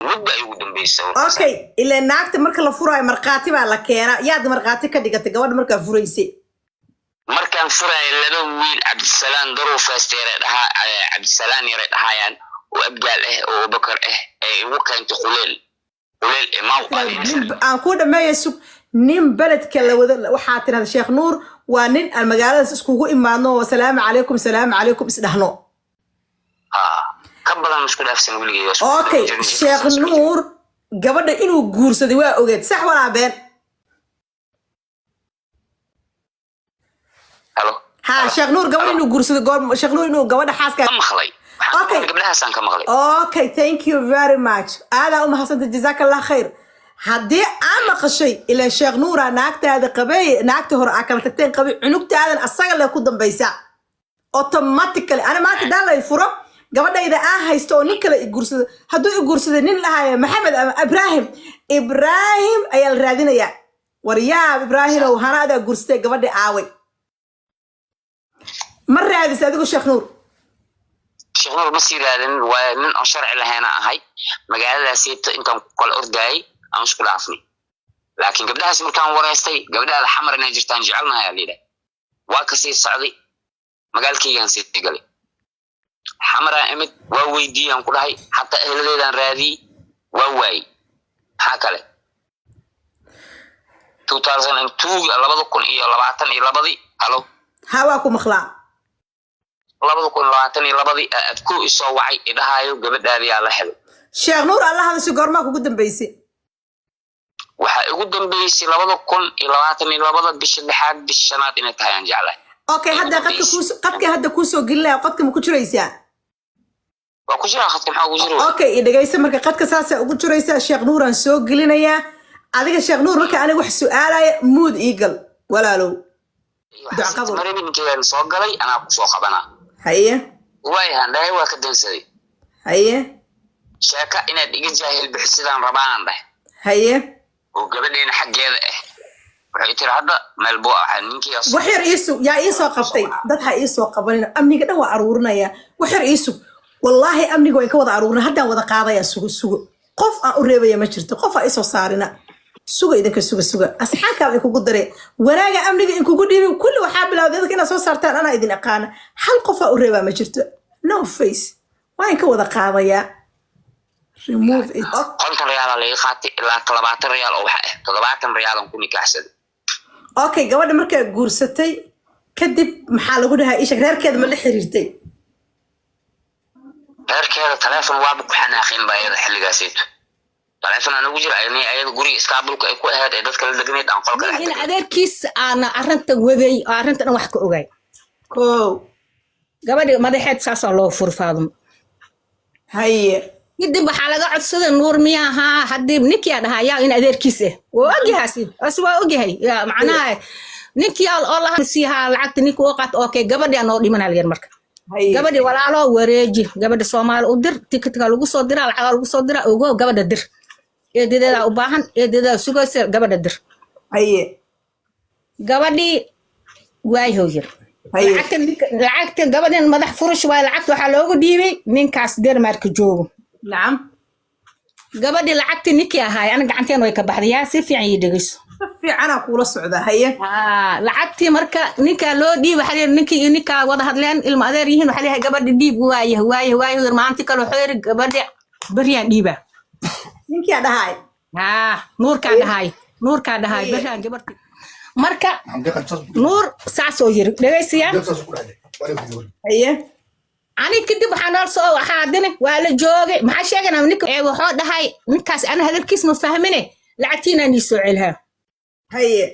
muddo ay ugu dambeysay okay ila naagta marka la furayo marqaati baa la keenaa yaad marqaati ka dhigatay gabadha markaa furaysay markaan furay laba wiil Cabdisalaan Daruufaasteere dhaha Cabdisalaan yare dhahayaan oo abgaal oo bakar ay ugu keentay quleel imaw aan ku dhameeyay nin baladka la wada waxa tirada Sheekh Nuur waa nin aan magaalada iskugu imaadno wa salaamu calaykum isdhahno ka badan isku dhaafsan wiligeeyo okay Sheekh Nuur gabadha inuu guursaday waa ogeed sax walaa been halo ha Sheekh Nuur gabadha inuu guursaday goor Sheekh Nuur inuu gabadha xaaska maqlay okay gabadhaasaan ka maqlay okay thank you very much aada u mahadsantahay jazakallahu khair haddii aan maqashay ila Sheekh Nuura naagtaada qabay naagta hore aa kala tagteen qabay cunugtaadan asaga la ku dambaysa automatically ana maanta daalay furo gabadhayda aan haysto oo nin kale i guursado hadduu i guursado nin lahaaya Maxamed ama Ibrahim ayaa la raadinaya waryaab Ibrahim oo hanaada guursatay gabadha aaway ma raadis adigu Sheekh Nuur ma sii raadin waa nin oo sharci lahayn ahay magaaladaas intaan kala orday aan isku dhaafnay laakiin gabdhahaas markaan wareystay gabdhaha xamar inay jirtaan jecelnahay aliida waa ka sii socday magaalkaygan sii galay xamar imid waa weydiiyaan ku dhahay hatta ehleedan raadi waa waay ha kale 2022 halo ha waa ku maqlaa 2022 adku isoo wacay idhaayo gabadhaadi yaa la helo Sheekh Nuur Allah hada si goorma kugu dambeysay waxa ugu dambeysay 2022 bishii lixaad bishii shanaad inay tahay aan jeclahay okay hadda qadka hadda ku soo gelnaa qadka ma ku jiraysaa waa ku jira qadka maxaa ugu jiro okay dhageysa marka qadka saasa ugu jiraysaa Sheekh Nuur aan soo gelinayaa adiga Sheekh Nuur marka aniga wax su'aalaya mood eagle walaalow ducaqadu mareebin intaan soo galay ana ku soo qabanaa haye way handay waa ka dansaday haye sheeka inaad iga jaahil bixisidaan rabaan dhahay haye oo gabadheena xageeda waxay tiri hadda meel buu ahaa ninkii wax yar ii soo qabtay dad ha ii soo qabanina amniga dhan waa aruurinaya wax yar ii sug wallahi amniga way ka wada aruurinaa haddaan wada qaadaya sugo qof aan u reebaya ma jirto qof aan isoo saarina suga idinka suga asxaabka kugu darey wanaaga amniga in kugu dhiibay kulli waxa bilowday dadka inaad soo saartaan ana idin aqaan hal qof aan u reebaa ma jirto no face waan ka wada qaadaya remove it konton riyaal la iga qaatay ilaa 20 riyaal oo waxa 70 riyaal aan ku nikaxsaday okay gabadha markay guursatay kadib maxaa lagu dhahay isha reerkeeda ma la xiriirtay reerkeeda telefoon waa ku xanaaqin baayada xilligaasayto telefoon aan ugu jira ayada guriga iskaabulka ay ku ahayd ee dadka la degneed aan qolka in adeerkiis aan arrinta waday arrintan wax ka ogay gabadha madaxeed saas loo furfaado haye kadib waxaa laga codsaday Nuur miyaha hadii ninkii dhahayaa in adeerkiis oo ogyahay aswaa ogyahay macnaha ninkii oo la hasiiha lacagta ninkii oo qaat okay gabadha aan oo dhimanayeen marka gabadhi walaalo wareeji gabadha Soomaali u dir ticketka lagu soo diraa lacag lagu soo diraa ogo gabadha dir eedeeda u baahan eedeeda sugaysa gabadha dir haye gabadhi way hooyir lacagta gabadhan madax furush way lacagta waxa loogu dhiibay ninkaas Denmark joogo naam gabadhi lacagta ninkii ahaay ana gacanteen way ka baxday si fiican ii dhageyso fiicana kula socda haye lacagtii marka ninka loo dhiibay xariir ninkii ninka wada hadleen ilma adeer yihiin waxa leeyahay gabadhi dhiib waaye maanta kale xeer gabadhi bariyaan dhiiba ninkii dhahay Nuurka dhahay bariyaan gabadhi marka Nuur saasoo yiri dhageysiya haye ani kadib waxaan soo waxaadina waa la joogay maxaa sheeganaa ninka wuxuu dhahay ninkaas ana hadalkiis ma fahmine lacagtiina ni soo celha haye